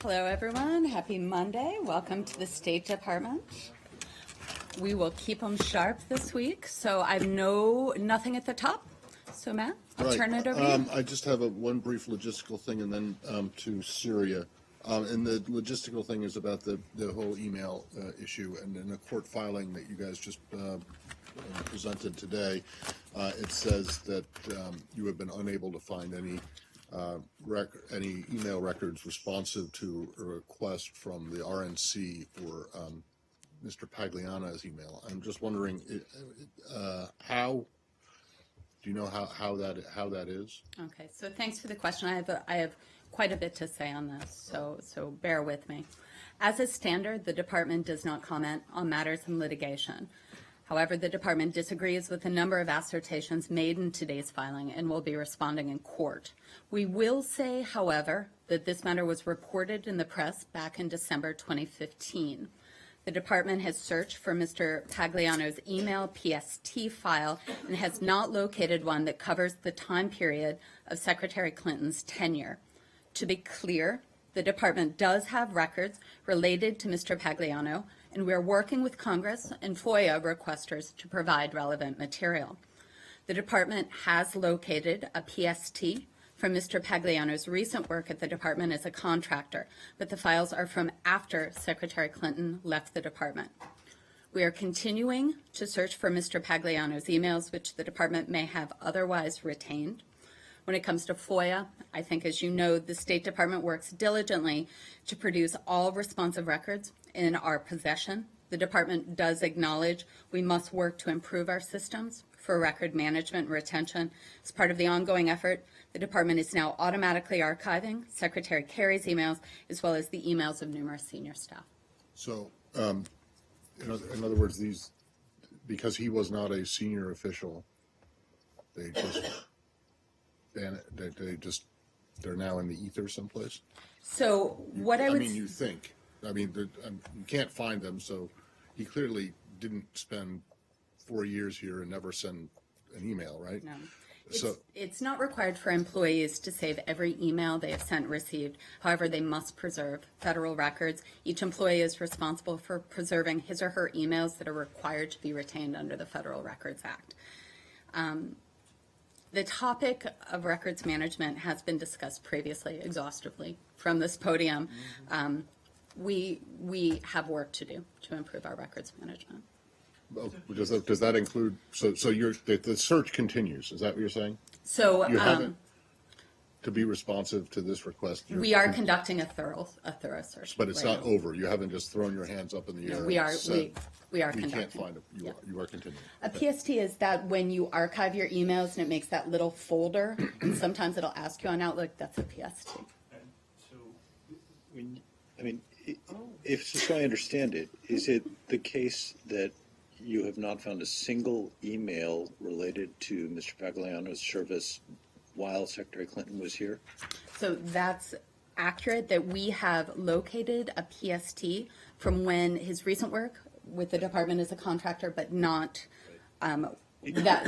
Hello, everyone. Happy Monday. Welcome to the State Department. We will keep them sharp this week. So I have nothing at the top. So Matt, I'll turn it over to you. I just have one brief logistical thing, and then to Syria. And the logistical thing is about the whole email issue, and in a court filing that you guys just presented today, it says that you have been unable to find any email records responsive to a request from the RNC for Mr. Pagliano's email. I'm just wondering how. Do you know how that is? Okay, so thanks for the question. I have quite a bit to say on this, so bear with me. As a standard, the department does not comment on matters in litigation. However, the department disagrees with a number of assertions made in today's filing and will be responding in court. We will say, however, that this matter was reported in the press back in December 2015. The department has searched for Mr. Pagliano's email PST file and has not located one that covers the time period of Secretary Clinton's tenure. To be clear, the department does have records related to Mr. Pagliano, and we are working with Congress and FOIA requesters to provide relevant material. The department has located a PST from Mr. Pagliano's recent work at the department as a contractor, but the files are from after Secretary Clinton left the department. We are continuing to search for Mr. Pagliano's emails, which the department may have otherwise retained. When it comes to FOIA, I think, as you know, the State Department works diligently to produce all responsive records in our possession. The department does acknowledge we must work to improve our systems for record management and retention. As part of the ongoing effort, the department is now automatically archiving Secretary Kerry's emails as well as the emails of numerous senior staff. So, in other words, because he was not a senior official, they're now in the ether someplace? So what I would... you think. You can't find them, so he clearly didn't spend 4 years here and never send an email, right? No. It's not required for employees to save every email they have sent and received. However, they must preserve federal records. Each employee is responsible for preserving his or her emails that are required to be retained under the Federal Records Act. The topic of records management has been discussed previously exhaustively from this podium. We have work to do to improve our records management. Does that include, so the search continues, is that what you're saying? So you haven't, to be responsive to this request. We are conducting a thorough search. But it's not over. You haven't just thrown your hands up in the air. We are conducting. You can't find it. You are continuing. A PST is that when you archive your emails and it makes that little folder, and sometimes it'll ask you on Outlook, that's a PST. If so I understand it, is it the case that you have not found a single email related to Mr. Pagliano's service while Secretary Clinton was here? So that's accurate, that we have located a PST from when his recent work with the department as a contractor, but not,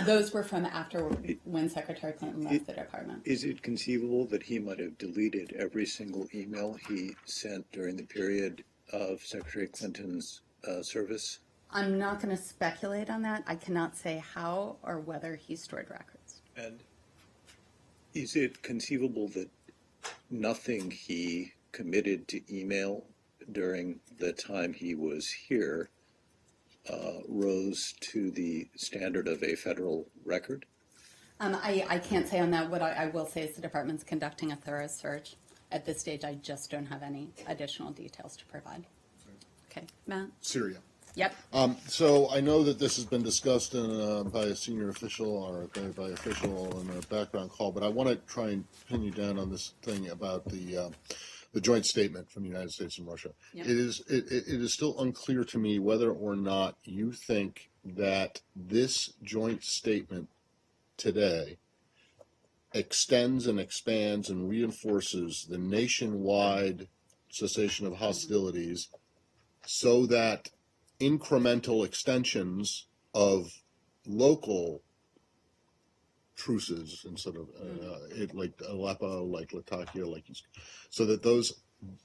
those were from after when Secretary Clinton left the department. Is it conceivable that he might have deleted every single email he sent during the period of Secretary Clinton's service? I'm not going to speculate on that. I cannot say how or whether he stored records. And is it conceivable that nothing he committed to email during the time he was here rose to the standard of a federal record? I can't say on that. What I will say is the department's conducting a thorough search. At this stage, I just don't have any additional details to provide. Okay, Matt? Syria. Yep. So I know that this has been discussed by a senior official or by official in a background call, but I want to try and pin you down on this thing about the joint statement from the United States and Russia. Yep. It is still unclear to me whether or not you think that this joint statement today extends and expands and reinforces the nationwide cessation of hostilities so that incremental extensions of local truces instead of like Aleppo, like Latakia, so that those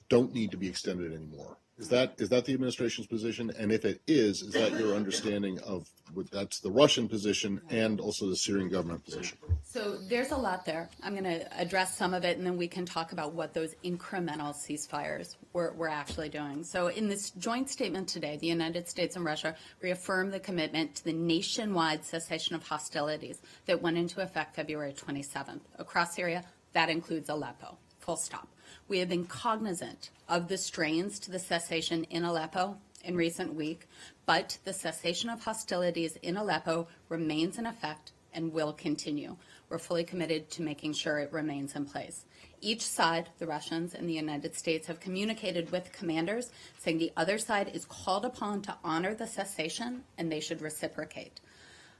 don't need to be extended anymore. Is that the administration's position? And if it is that your understanding of that's the Russian position and also the Syrian government position? So there's a lot there. I'm going to address some of it, and then we can talk about what those incremental ceasefires we're actually doing. So in this joint statement today, the United States and Russia reaffirmed the commitment to the nationwide cessation of hostilities that went into effect February 27th. Across Syria, that includes Aleppo, full stop. We have been cognizant of the strains to the cessation in Aleppo in recent week, but the cessation of hostilities in Aleppo remains in effect and will continue. We're fully committed to making sure it remains in place. Each side, the Russians and the United States, have communicated with commanders saying the other side is called upon to honor the cessation and they should reciprocate.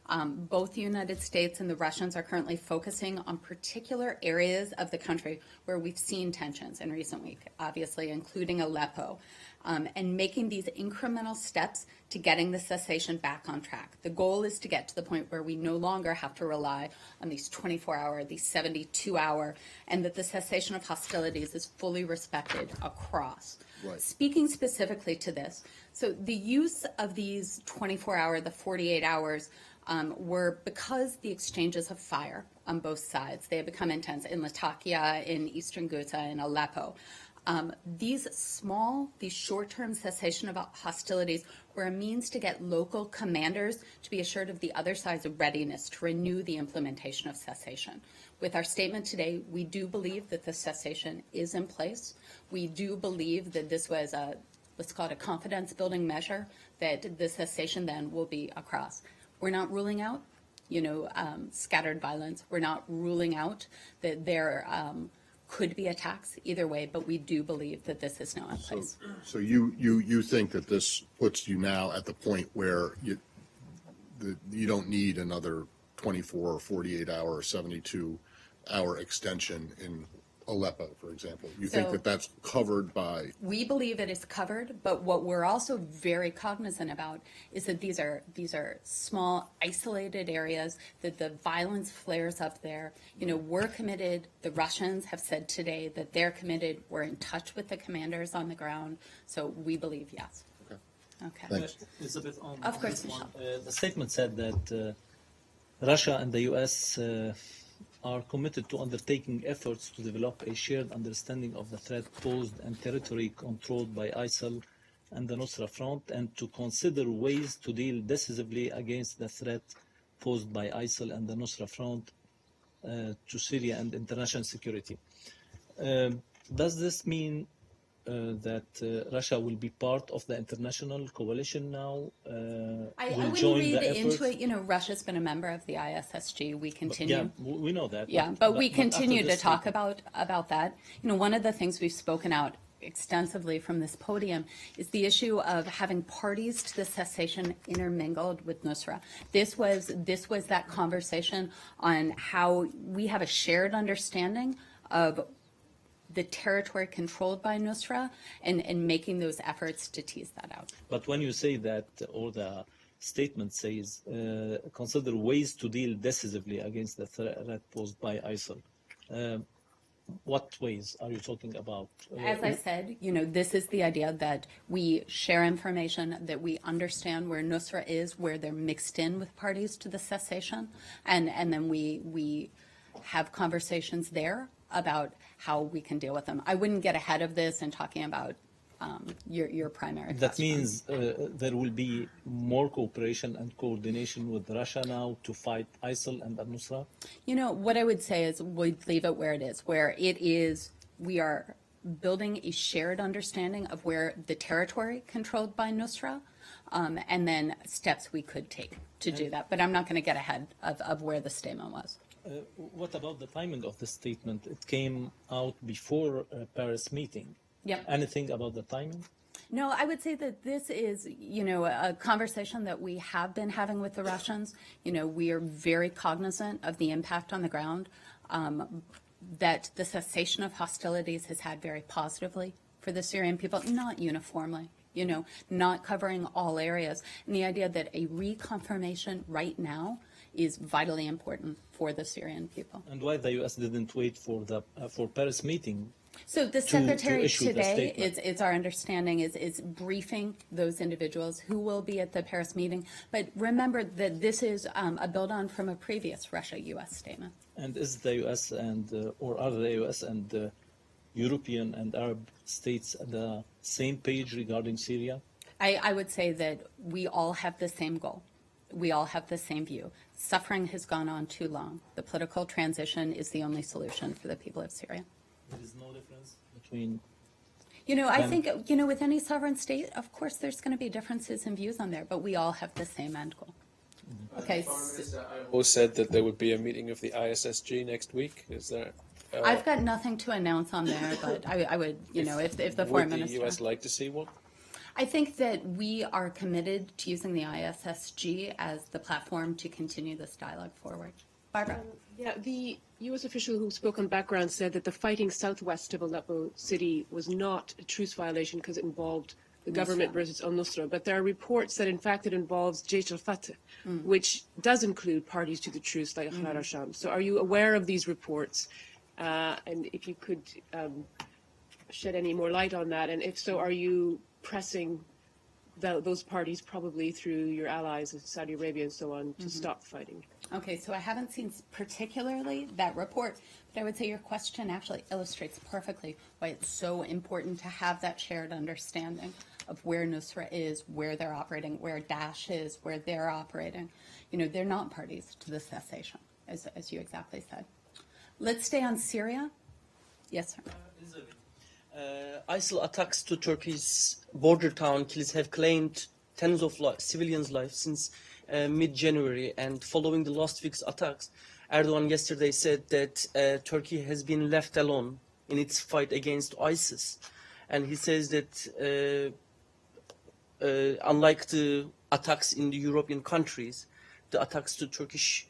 Both the United States and the Russians are currently focusing on particular areas of the country where we've seen tensions in recent weeks, obviously including Aleppo, and making these incremental steps to getting the cessation back on track. The goal is to get to the point where we no longer have to rely on these 24-hour, these 72-hour, and that the cessation of hostilities is fully respected across. Right. Speaking specifically to this, so the use of these 24-hour, the 48 hours, were because the exchanges of fire on both sides, they have become intense in Latakia, in eastern Ghouta, in Aleppo. These short-term cessation of hostilities were a means to get local commanders to be assured of the other side's readiness to renew the implementation of cessation. With our statement today, we do believe that the cessation is in place. We do believe that this was let's call it a confidence-building measure, that the cessation then will be across. We're not ruling out, scattered violence. We're not ruling out that there could be attacks either way, but we do believe that this is now in place. So you think that this puts you now at the point where you don't need another 24 or 48 hour or 72-hour extension in Aleppo, for example. You think that that's covered by? We believe it is covered, but what we're also very cognizant about is that these are small, isolated areas, that the violence flares up there. We're committed. The Russians have said today that they're committed. We're in touch with the commanders on the ground. So we believe yes. Okay. Thanks. Elizabeth, on Of course, this one, the statement said that Russia and the U.S. Are committed to undertaking efforts to develop a shared understanding of the threat posed and territory controlled by ISIL and the Nusra Front, and to consider ways to deal decisively against the threat posed by ISIL and the Nusra Front to Syria and international security. Does this mean that Russia will be part of the international coalition now? I will wouldn't join read the into effort? it. Russia's been a member of the ISSG. We continue. Yeah, we know that. Yeah, but we after continue to this talk statement. about that. One of the things we've spoken out extensively from this podium is the issue of having parties to the cessation intermingled with Nusra. This was that conversation on how we have a shared understanding of the territory controlled by Nusra and making those efforts to tease that out. But when you say that, or the statement says, consider ways to deal decisively against the threat posed by ISIL, what ways are you talking about? As I said, this is the idea that we share information, that we understand where Nusra is, where they're mixed in with parties to the cessation, and then we have conversations there about how we can deal with them. I wouldn't get ahead of this in talking about your primary That question. means there will be more cooperation and coordination with Russia now to fight ISIL and al-Nusra? What I would say is we'd leave it where it is, we are building a shared understanding of where the territory controlled by Nusra, and then steps we could take to do that. But I'm not going to get ahead of where the statement was. What about the timing of the statement? It came out before Paris meeting. Yep. Anything about the timing? No, I would say that this is, a conversation that we have been having with the Russians. We are very cognizant of the impact on the ground that the cessation of hostilities has had very positively for the Syrian people, not uniformly, not covering all areas. And the idea that a reconfirmation right now is vitally important for the Syrian people. And why the U.S. didn't wait for Paris meeting So the secretary issue the today, statement. it's our understanding, is briefing those individuals who will be at the Paris meeting. But remember that this is a build-on from a previous Russia-U.S. statement. And is the U.S. or are the U.S. and European and Arab states at the same page regarding Syria? I would say that we all have the same goal. We all have the same view. Suffering has gone on too long. The political transition is the only solution for the people of Syria. There is no difference between. I think, with any sovereign state, of course, there's going to be differences in views on there, but we all have the same end goal. Okay. Who said that there would be a meeting of the ISSG next week? Is there? I've got nothing to announce on there, but I would, if the foreign would the minister. U.S. like to see one? I think that we are committed to using the ISSG as the platform to continue this dialogue forward. Barbara? Yeah, the U.S. official who spoke on background said that the fighting southwest of Aleppo city was not a truce violation because it involved the government versus al-Nusra, but there are reports that in fact it involves Jaish al-Fatah, which does include parties to the truce like Ahrar al-Sham. So are you aware of these reports? And if you could shed any more light on that, and if so, are you pressing those parties probably through your allies of Saudi Arabia and so on to stop fighting? Okay, so I haven't seen particularly that report, but I would say your question actually illustrates perfectly why it's so important to have that shared understanding of where Nusra is, where they're operating, where Daesh is, where they're operating. They're not parties to the cessation, as you exactly said. Let's stay on Syria. Yes, sir. ISIL attacks to Turkey's border town Kilis have claimed tens of civilians' lives since mid-January, and following the last week's attacks, Erdogan yesterday said that Turkey has been left alone in its fight against ISIS. And he says that unlike the attacks in the European countries, the attacks to Turkish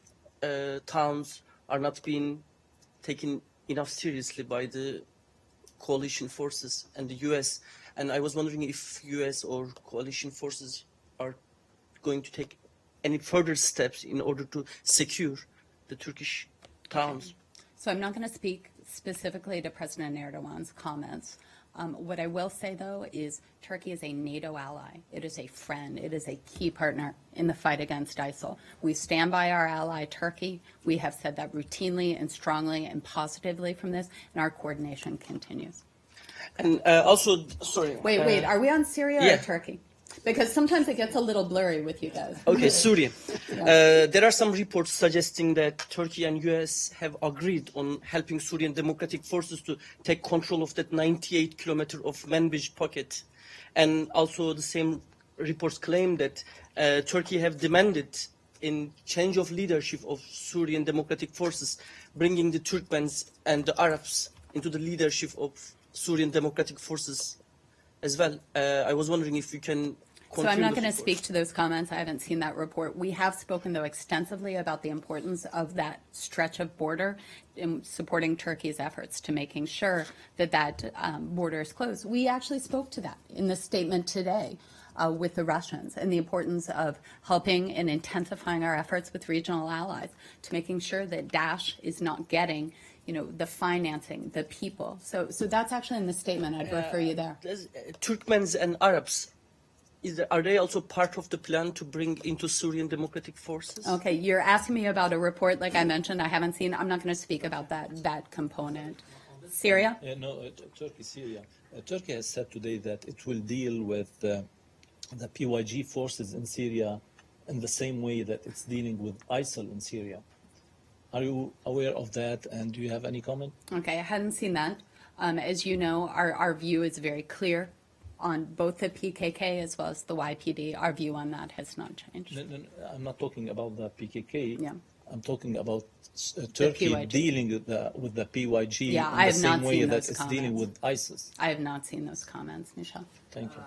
towns are not being taken enough seriously by the coalition forces and the U.S. And I was wondering if U.S. or coalition forces are going to take any further steps in order to secure the Turkish towns. So I'm not going to speak specifically to President Erdogan's comments. What I will say, though, is Turkey is a NATO ally. It is a friend. It is a key partner in the fight against ISIL. We stand by our ally, Turkey. We have said that routinely and strongly and positively from this, and our coordination continues. And also, sorry. Wait, are we on Syria yeah. or Turkey? Because sometimes it gets a little blurry with you guys. Okay, Syria. There are some reports suggesting that Turkey and U.S. have agreed on helping Syrian democratic forces to take control of that 98 kilometer of Manbij pocket. And also the same reports claim that Turkey have demanded in change of leadership of Syrian democratic forces, bringing the Turkmens and the Arabs into the leadership of Syrian democratic forces as well. I was wondering if you can. So I'm not going to speak to those comments. I haven't seen that report. We have spoken, though, extensively about the importance of that stretch of border in supporting Turkey's efforts to making sure that border is closed. We actually spoke to that in the statement today with the Russians, and the importance of helping and intensifying our efforts with regional allies to making sure that Daesh is not getting the financing, the people. So that's actually in the statement. I'd refer you there. Turkmens and Arabs, are they also part of the plan to bring into Syrian democratic forces? Okay, you're asking me about a report, like I mentioned, I haven't seen. I'm not going to speak about that component. Syria? Turkey, Syria. Turkey has said today that it will deal with the PYG forces in Syria in the same way that it's dealing with ISIL in Syria. Are you aware of that, and do you have any comment? Okay, I hadn't seen that. As you know, our view is very clear on both the PKK as well as the YPD. Our view on that has not changed. No, I'm not talking about the PKK. Yeah. I'm talking about Turkey PYG. dealing with the PYG Yeah, in I the have not same way seen that those it's dealing comments. with ISIS. I have not seen those comments, Michelle. Thank you.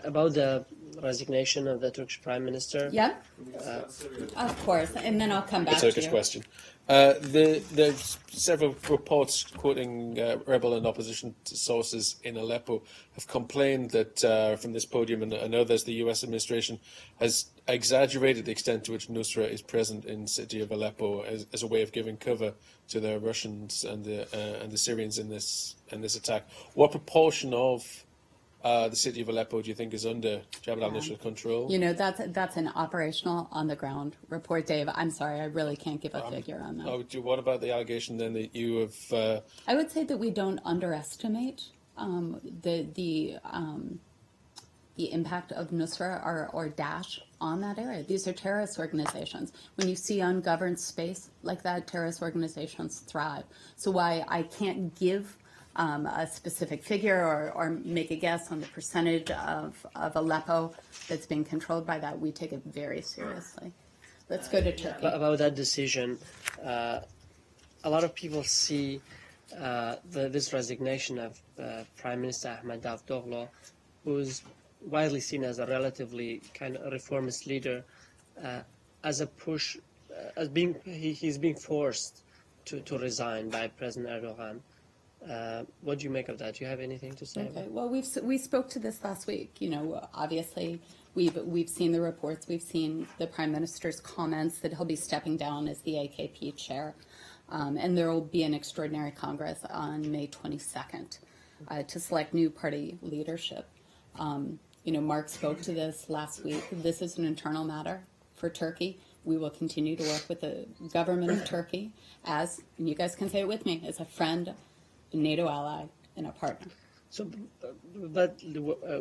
About the resignation of the Turkish Prime Minister. Yeah? Of course, and then I'll come back The to Turkish you. question. There's several reports quoting rebel and opposition sources in Aleppo have complained that from this podium and others, the U.S. administration has exaggerated the extent to which Nusra is present in the city of Aleppo as a way of giving cover to the Russians and the Syrians in this attack. What proportion of the city of Aleppo do you think is under Jabhat al-Nusra control? You know, that's an operational, on-the-ground report, Dave. I'm sorry, I really can't give a figure on that. What about the allegation then that you have? I would say that we don't underestimate the impact of Nusra or Daesh on that area. These are terrorist organizations. When you see ungoverned space like that, terrorist organizations thrive. So why I can't give a specific figure or make a guess on the percentage of Aleppo that's being controlled by that, we take it very seriously. Let's go to Turkey. About that decision, a lot of people see this resignation of Prime Minister Ahmed Davutoglu, who's widely seen as a relatively kind of reformist leader, as a push, he's being forced to resign by President Erdogan. What do you make of that? Do you have anything to say? Okay. Well, we spoke to this last week. You know, obviously we've seen the reports. We've seen the Prime Minister's comments that he'll be stepping down as the AKP chair, and there will be an extraordinary Congress on May 22nd to select new party leadership. You know, Mark spoke to this last week. This is an internal matter for Turkey. We will continue to work with the government of Turkey as, and you guys can say it with me, as a friend, a NATO ally, and a partner. So, but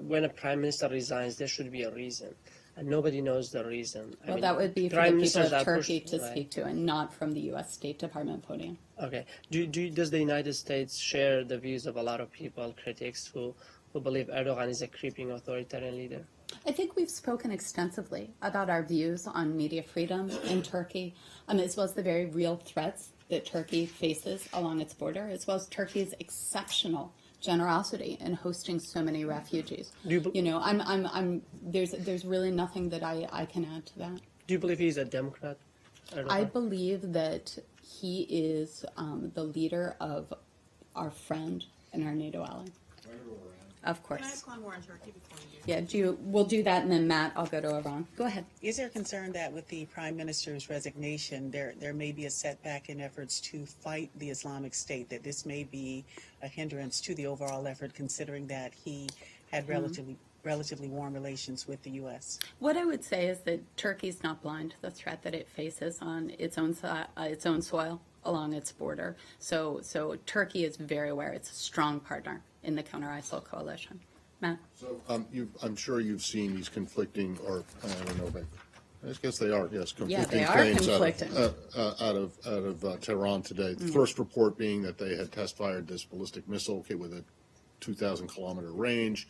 when a prime minister resigns, there should be a reason, and nobody knows the reason. I Well, mean, that would be for Prime the Minister people of that Turkey pushed- to right. speak to, and not from the U.S. State Department podium. Okay. Does the United States share the views of a lot of people, critics, who believe Erdogan is a creeping authoritarian leader? I think we've spoken extensively about our views on media freedom in Turkey, as well as the very real threats that Turkey faces along its border, as well as Turkey's exceptional generosity in hosting so many refugees. You know, there's really nothing that I can add to that. Do you believe he's a Democrat, Erdogan? I believe that he is the leader of our friend and our NATO ally. Of course. Can I ask one more on Turkey before you do? Yeah, we'll do that, and then Matt, I'll go to Iran. Go ahead. Is there concern that with the Prime Minister's resignation, there may be a setback in efforts to fight the Islamic State, that this may be a hindrance to the overall effort, considering that he had relatively warm relations with the U.S.? What I would say is that Turkey's not blind to the threat that it faces on its own soil along its border. So Turkey is very aware. It's a strong partner in the counter-ISIL coalition. Matt? So I'm sure you've seen these conflicting, or I don't know, but I guess they are, yes, conflicting Yeah, they are claims conflicting. out of Tehran today. The first report being that they had test-fired this ballistic missile with a 2,000-kilometer range.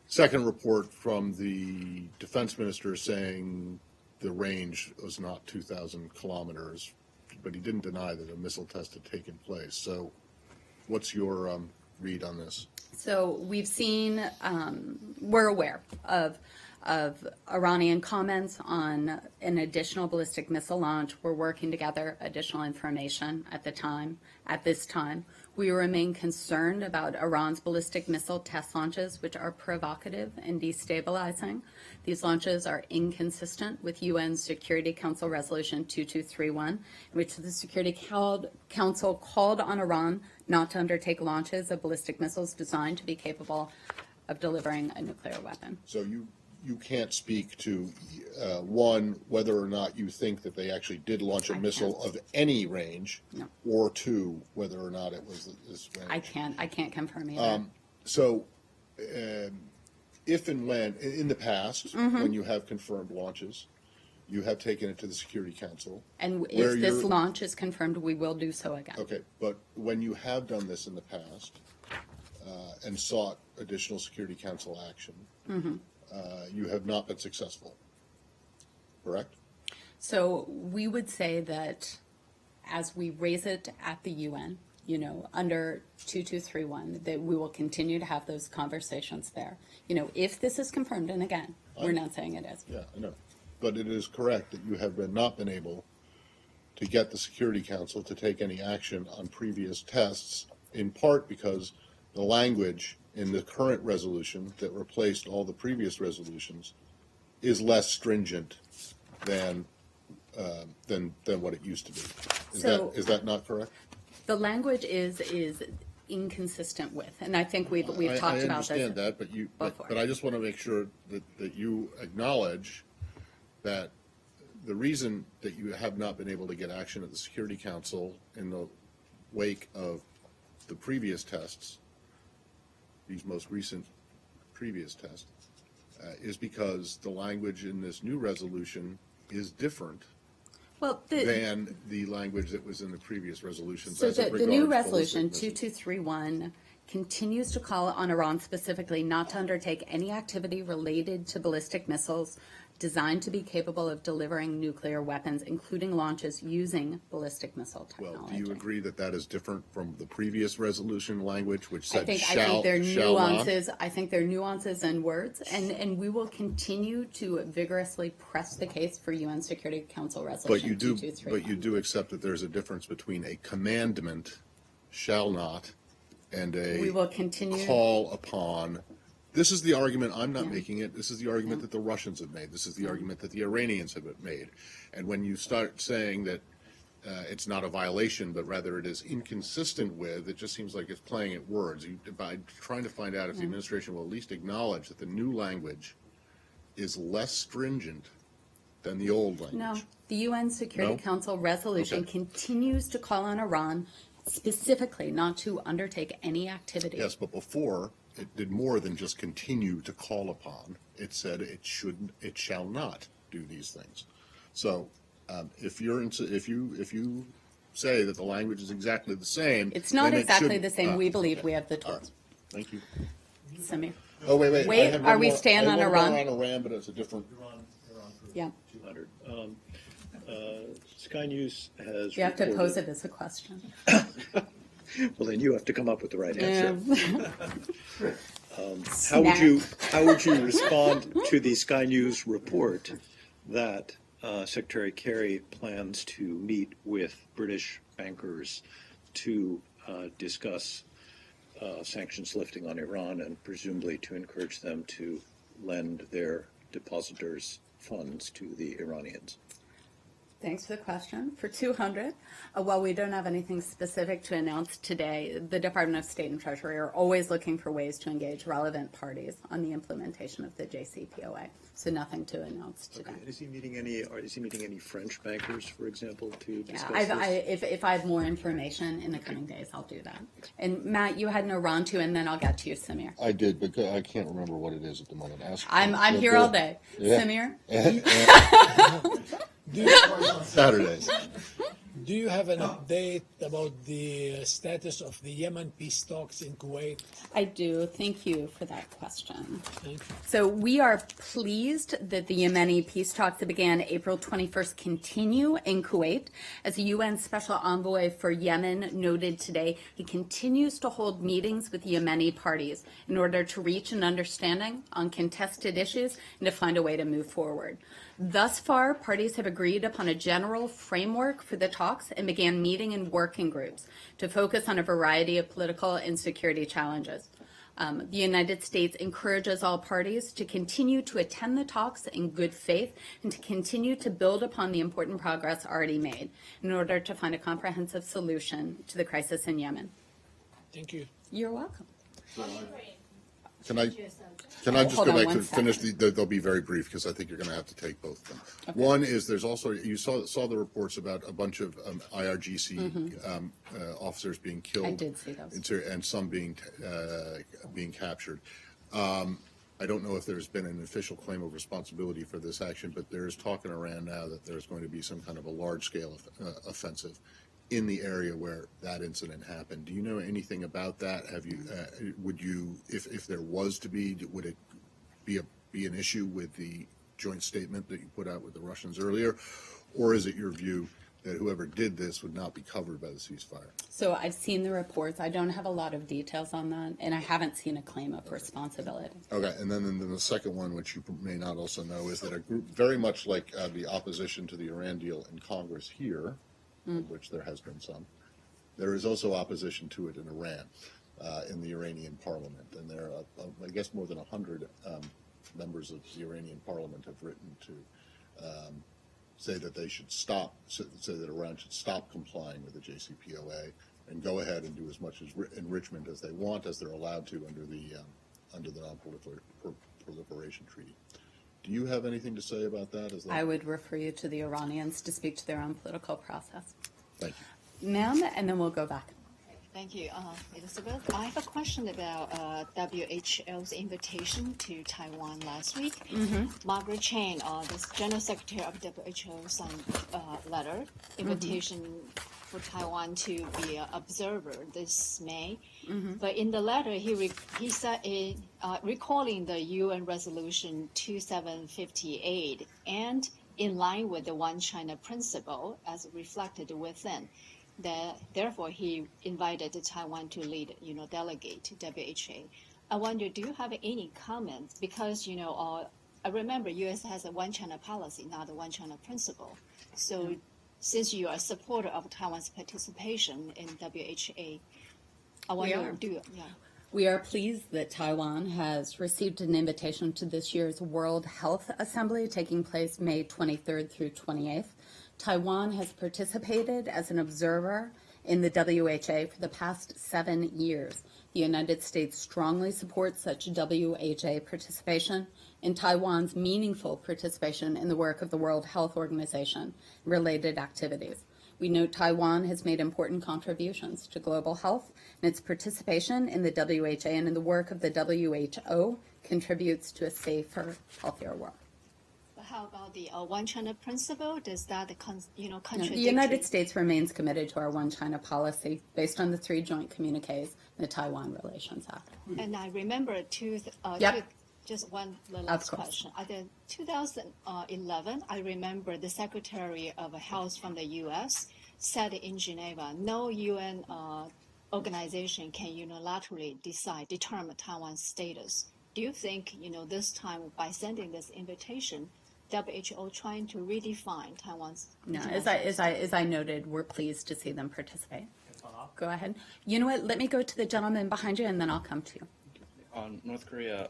Second report from the defense minister saying the range was not 2,000 kilometers, but he didn't deny that a missile test had taken place. So what's your read on this? So we've seen, we're aware of Iranian comments on an additional ballistic missile launch. We're working to gather additional information at this time. We remain concerned about Iran's ballistic missile test launches, which are provocative and destabilizing. These launches are inconsistent with UN Security Council Resolution 2231, in which the Security Council called on Iran not to undertake launches of ballistic missiles designed to be capable of delivering a nuclear weapon. So you can't speak to, one, whether or not you think that they actually did launch a missile can't. of any range, No. or two, whether or not it was this range. I can't confirm either. So, if and when, in the past, when you have confirmed launches, you have taken it to the Security Council. And where if this you're- launch is confirmed, we will do so again. Okay, but when you have done this in the past and sought additional Security Council action, you have not been successful, correct? So we would say that as we raise it at the UN, under 2231, that we will continue to have those conversations there. If this is confirmed, and again, we're not saying it is. Yeah, I know. But it is correct that you have not been able to get the Security Council to take any action on previous tests, in part because the language in the current resolution that replaced all the previous resolutions is less stringent than what it used to be. So- Is that not correct? The language is inconsistent with, and I think we've talked about this. I understand that, before. but I just want to make sure that you acknowledge that the reason that you have not been able to get action at the Security Council in the wake of the previous tests, these most recent previous tests, is because the language in this new resolution is different Well, than the language that was in the previous resolutions. so as it the new regards resolution, ballistic missiles. 2231, continues to call on Iran specifically not to undertake any activity related to ballistic missiles designed to be capable of delivering nuclear weapons, including launches using ballistic missile Well, technology. do you agree that that is different from the previous resolution language, which I said think shall there are not? nuances. I think there are nuances in words, and we will continue to vigorously press the case for UN Security Council But Resolution you do, 2231. but you do accept that there's a difference between a commandment, shall not, and We a will continue. call upon. This is the argument, I'm not Yeah. making it, this is the argument that the Russians have made, this is the argument that the Iranians have made. And when you start saying that it's not a violation, but rather it is inconsistent with, it just seems like it's playing at words. By trying to find out if the administration will at least acknowledge that the new language is less stringent than the old language. No, the UN Security No? Council resolution Okay. continues to call on Iran specifically not to undertake any activity. Yes, but before, it did more than just continue to call upon. It said it shall not do these things. So, if you say that the language is exactly the same. It's not then it exactly shouldn't- the same. We believe okay. we have the All right. tools. Thank you. Samir. Oh, wait. Wait, I have are one we more- staying I have on one Iran? more on Iran, but it's a different. Yeah, 200. Sky News has you have to pose reported- it as a question. Well, then you have to come up with the right answer. Yeah. How would you respond to the Sky News report that Secretary Kerry plans to meet with British bankers to discuss sanctions lifting on Iran and presumably to encourage them to lend their depositors' funds to the Iranians? Thanks for the question. For 200, while we don't have anything specific to announce today, the Department of State and Treasury are always looking for ways to engage relevant parties on the implementation of the JCPOA. So nothing to announce today. Okay. Is he meeting any French bankers, for example, to Yeah, discuss this? if I have more information in the coming days, I'll do that. And Matt, you had an Iran too, and then I'll get to you, Samir. I did, but I can't remember what it is at the moment. I'm here all day. Yeah. Samir? Saturdays. Do you have an update about the status of the Yemen peace talks in Kuwait? I do. Thank you for that question. Thank you. So we are pleased that the Yemeni peace talks that began April 21st continue in Kuwait. As the UN Special Envoy for Yemen noted today, he continues to hold meetings with Yemeni parties in order to reach an understanding on contested issues and to find a way to move forward. Thus far, parties have agreed upon a general framework for the talks and began meeting in working groups to focus on a variety of political and security challenges. The United States encourages all parties to continue to attend the talks in good faith and to continue to build upon the important progress already made in order to find a comprehensive solution to the crisis in Yemen. Thank you. You're welcome. Can I just Hold go on back one to finish second. they'll be very brief because I think you're going to have to take both of them. One is there's also, you saw the reports about a bunch of IRGC officers being killed. I did see those. And some being captured. I don't know if there's been an official claim of responsibility for this action, but there is talk in Iran now that there's going to be some kind of a large-scale offensive in the area where that incident happened. Do you know anything about that? Have you, would you, if there was to be, would it be an issue with the joint statement that you put out with the Russians earlier? Or is it your view that whoever did this would not be covered by the ceasefire? So I've seen the reports. I don't have a lot of details on that, and I haven't seen a claim of responsibility. Okay, and then the second one, which you may not also know, is that a group very much like the opposition to the Iran deal in Congress here, of which there has been some. There is also opposition to it in Iran, in the Iranian parliament, and there are, I guess, more than 100 members of the Iranian parliament have written to say that they should stop, say that Iran should stop complying with the JCPOA and go ahead and do as much enrichment as they want, as they're allowed to under the Non-Proliferation Treaty. Do you have anything to say about that? I would refer you to the Iranians to speak to their own political process. Thank you. Ma'am, and then we'll go back. Thank you, Elizabeth. I have a question about WHO's invitation to Taiwan last week. Margaret Chan, the General Secretary of WHO, signed a letter, invitation for Taiwan to be an observer this May. But in the letter, he said, recalling the UN Resolution 2758 and in line with the One China principle as reflected within. Therefore, he invited Taiwan to lead, delegate to WHO. I wonder, do you have any comments? Because, I remember U.S. has a One China policy, not a One China principle. So, since you are a supporter of Taiwan's participation in WHO, I wonder, We are pleased that Taiwan has received an invitation to this year's World Health Assembly taking place May 23rd through 28th. Taiwan has participated as an observer in the WHA for the past 7 years. The United States strongly supports such WHA participation and Taiwan's meaningful participation in the work of the World Health Organization and related activities. We note Taiwan has made important contributions to global health, and its participation in the WHA and in the work of the WHO contributes to a safer, healthier world. How about the One China principle? Does that contradict? The United States remains committed to our One China policy based on the 3 joint communiques and the Taiwan Relations Act. And I remember just one last question. In 2011, I remember the Secretary of Health from the U.S. said in Geneva, no UN organization can unilaterally determine Taiwan's status. Do you think, this time by sending this invitation, WHO trying to redefine Taiwan's? No, as I noted, we're pleased to see them participate. Go ahead. You know what? Let me go to the gentleman behind you, and then I'll come to you. North Korea,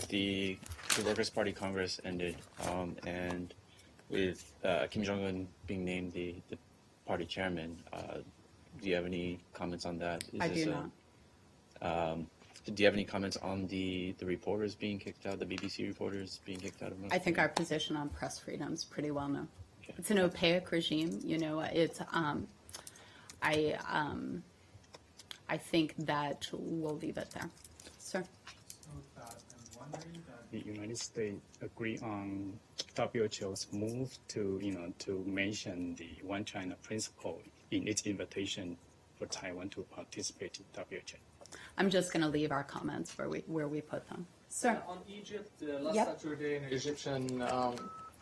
the Workers' Party Congress ended, and with Kim Jong-un being named the party chairman, do you have any comments on that? I do not. Do you have any comments on the reporters being kicked out, the BBC reporters being kicked out of North Korea? I think our position on press freedom is pretty well known. Okay. It's an opaque regime. It's I think that we'll leave it there. Sir? I'm wondering that the United States agree on WHO's move to, to mention the One China principle in its invitation for Taiwan to participate in WHO. I'm just going to leave our comments where we put them. Sir? On Egypt, last Saturday, an Egyptian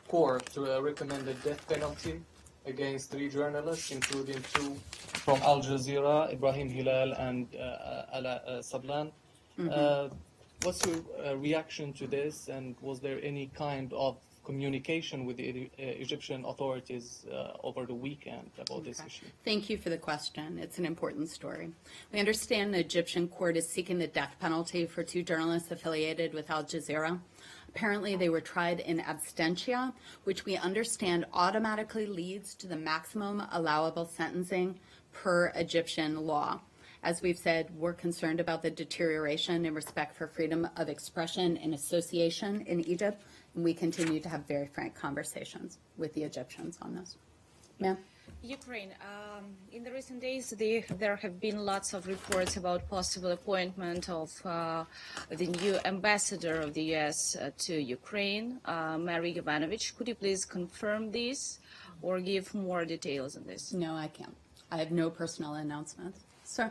court recommended death penalty against 3 journalists, including 2 from Al Jazeera, Ibrahim Hilal and Ala Sablan. What's your reaction to this, and was there any kind of communication with the Egyptian authorities over the weekend about this issue? Thank you for the question. It's an important story. We understand the Egyptian court is seeking the death penalty for 2 journalists affiliated with Al Jazeera. Apparently, they were tried in absentia, which we understand automatically leads to the maximum allowable sentencing per Egyptian law. As we've said, we're concerned about the deterioration in respect for freedom of expression and association in Egypt, and we continue to have very frank conversations with the Egyptians on this. Ma'am? Ukraine. In the recent days, there have been lots of reports about possible appointment of the new ambassador of the U.S. to Ukraine, Mary Yovanovitch. Could you please confirm this or give more details on this? No, I can't. I have no personal announcements. Sir?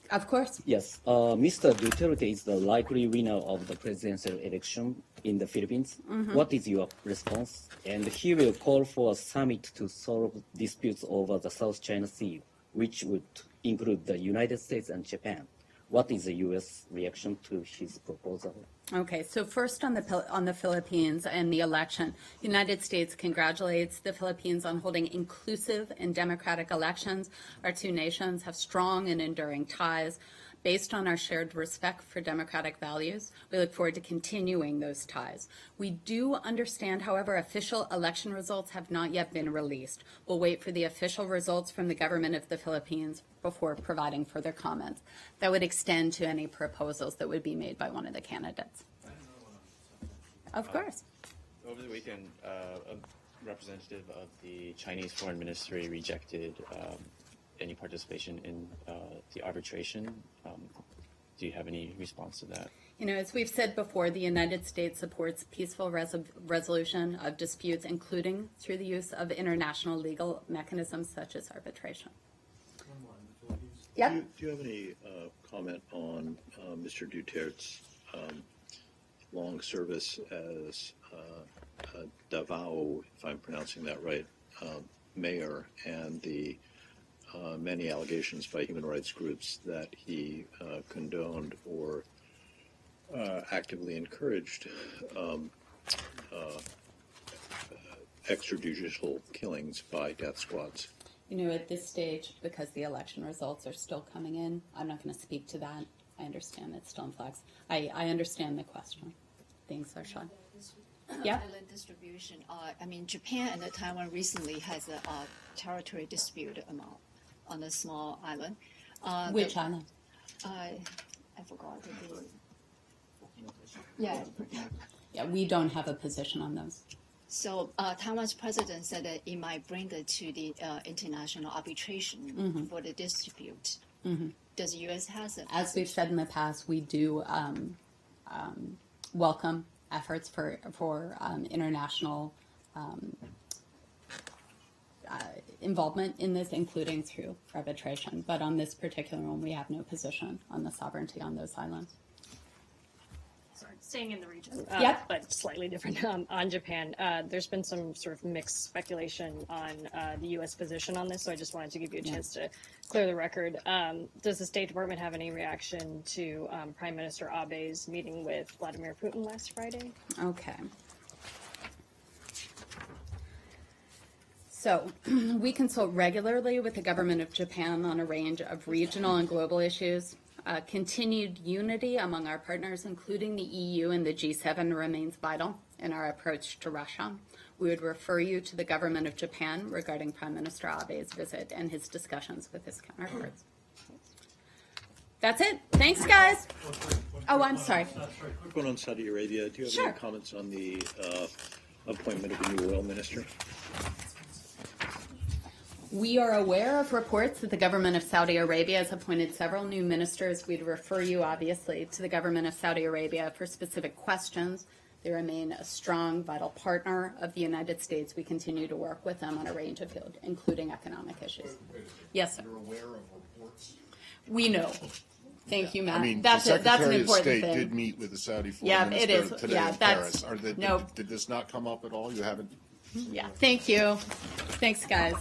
Of course. Yes. Mr. Duterte is the likely winner of the presidential election in the Philippines. What is your response? And he will call for a summit to solve disputes over the South China Sea, which would include the United States and Japan. What is the U.S. reaction to his proposal? Okay, so first on the Philippines and the election, the United States congratulates the Philippines on holding inclusive and democratic elections. Our two nations have strong and enduring ties. Based on our shared respect for democratic values, we look forward to continuing those ties. We do understand, however, official election results have not yet been released. We'll wait for the official results from the government of the Philippines before providing further comments. That would extend to any proposals that would be made by one of the candidates. Of course. Over the weekend, a representative of the Chinese Foreign Ministry rejected any participation in the arbitration. Do you have any response to that? You know, as we've said before, the United States supports peaceful resolution of disputes, including through the use of international legal mechanisms such as arbitration. Yep. Do you have any comment on Mr. Duterte's long service as Davao, if I'm pronouncing that right, mayor, and the many allegations by human rights groups that he condoned or actively encouraged extrajudicial killings by death squads? You know, at this stage, because the election results are still coming in, I'm not going to speak to that. I understand it's still in flux. I understand the question. Things are shot. Yeah. Island distribution. I mean, Japan and Taiwan recently has a territory dispute on a small island. Which island? I forgot. Yeah. Yeah, we don't have a position on those. So Taiwan's president said that it might bring it to the international arbitration for the dispute. Does the U.S. has it? As we've said in the past, we do welcome efforts for international involvement in this, including through arbitration. But on this particular one, we have no position on the sovereignty on those islands. Sorry, staying in the region, Yep. but slightly different on Japan. There's been some sort of mixed speculation on the U.S. position on this, so I just wanted to give you a chance to clear the record. Does the State Department have any reaction to Prime Minister Abe's meeting with Vladimir Putin last Friday? Okay. So we consult regularly with the government of Japan on a range of regional and global issues. Continued unity among our partners, including the EU and the G7, remains vital in our approach to Russia. We would refer you to the government of Japan regarding Prime Minister Abe's visit and his discussions with his counterparts. That's it. Thanks, guys. Oh, I'm sorry. Quick one on Saudi Arabia. Do you have any comments on the appointment of a new oil minister? We are aware of reports that the government of Saudi Arabia has appointed several new ministers. We'd refer you, obviously, to the government of Saudi Arabia for specific questions. They remain a strong, vital partner of the United States. We continue to work with them on a range of fields, including economic issues. Yes, sir. You're aware of reports? We know. Thank you, Matt. I mean, that's the it. That's an Secretary important of State thing. did meet with the Saudi foreign minister it is. today Yeah, in that's Paris. no. Did this not come up at all? You haven't? Yeah. Thank you. Thanks, guys.